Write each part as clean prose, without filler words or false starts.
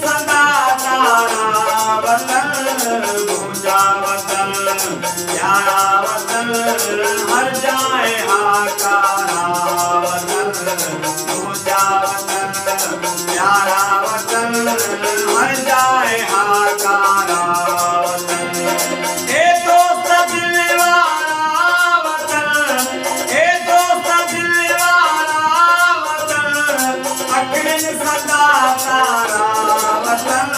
सदा तारा वतन गूंजा वतन प्यारा वतन हर जाए हाकारा वतन गूंजा वतन प्यारा वतन हर जाए हाकारा वतन ए दोस्त दिल वाला वतन ए दोस्त दिल वाला वतन अखिल सदा तारा वतन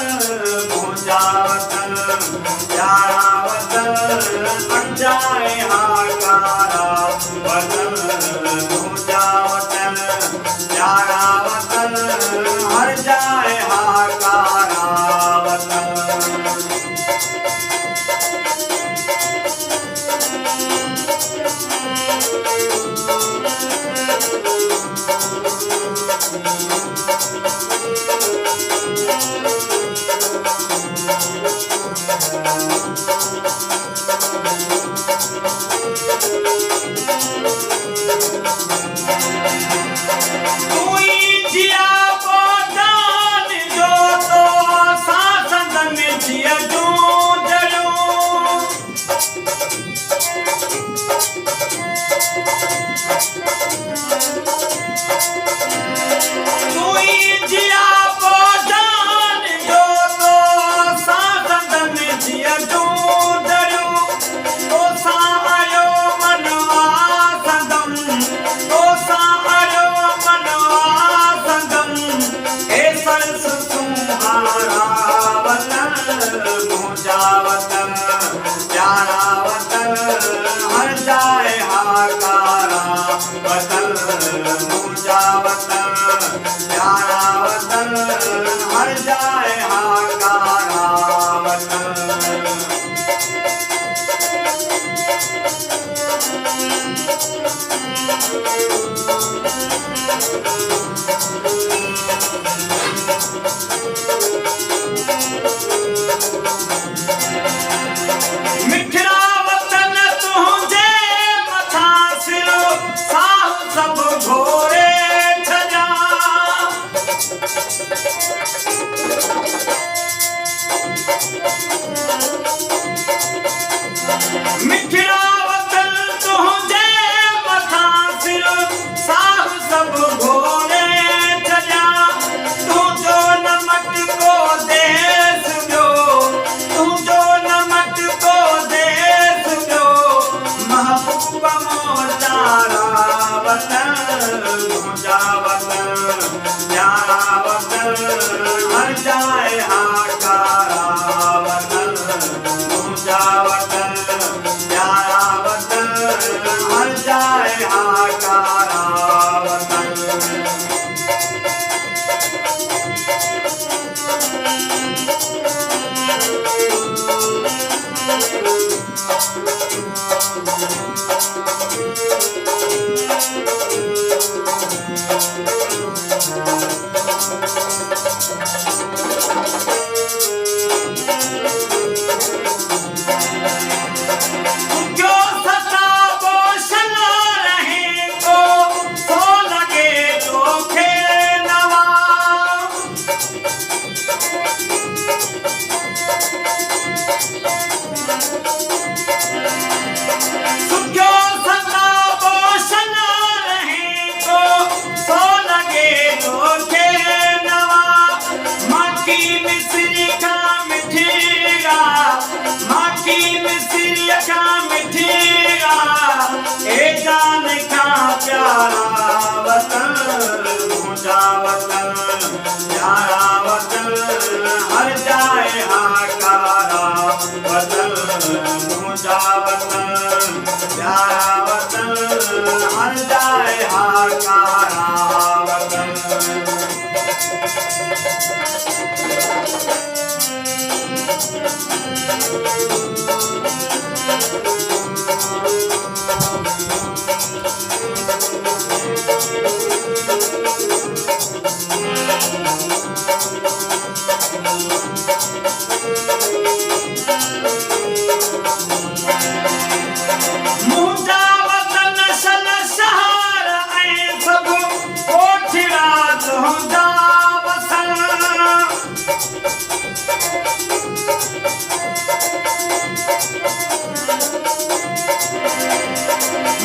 गूंजा वतन प्यारा वतन हट जाए हाकारा वतन गूंजा वतन प्यारा वतन हट जाए हाकारा वतन।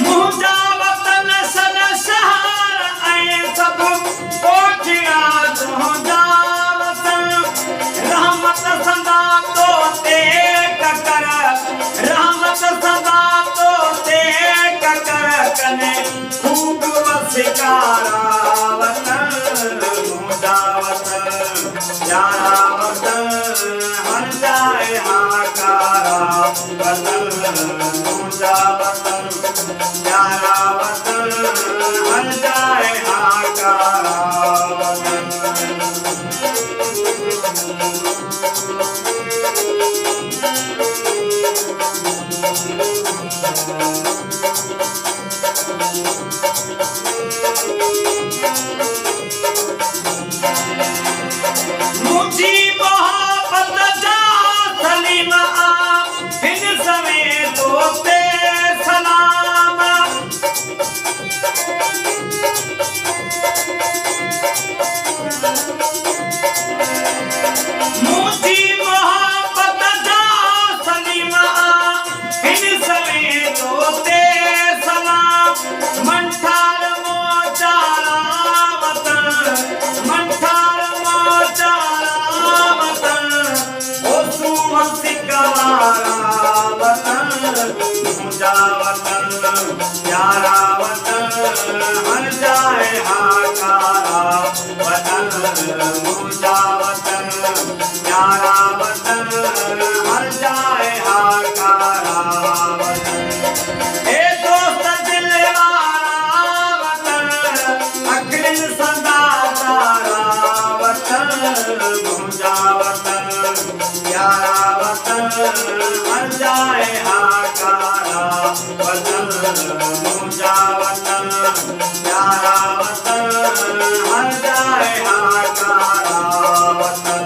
मुंहिंजा वतन सन शहर ऐं सभु कोठिया तुंहिंजा वतन रहमत सदा तो ते ककर रहमत सदा तो ते ककर कने खूब वसिकारा वतन मुंहिंजा वतन प्यारा वतन हर जाए हाकारा वतन मुंहिंजा वतन प्यारा वतन हर जाए हाकारा वतन मुझी मोहब्बत जा सलीम आ हिन समय तो ते सलाम मुझी मोहब्बत जा सलीम आ हिन समय तो ते सलाम मंठार मोचारा वतन मंठार मोचारा वतन ओ सुमन सिकवारा वतन मुंहिंजा वतन प्यारा वतन हर जाए हाकारा वतन मुंहिंजा वतन प्यारा वतन हर जाए हाकारा वतन ए दोस्त दिल वारा वतन अखिल सदा तारा वतन मुंहिंजा वतन प्यारा वतन हर जाए हाकारा वतन मुंहिंजा वतन प्यारा वतन हर जाए हाकारा वतन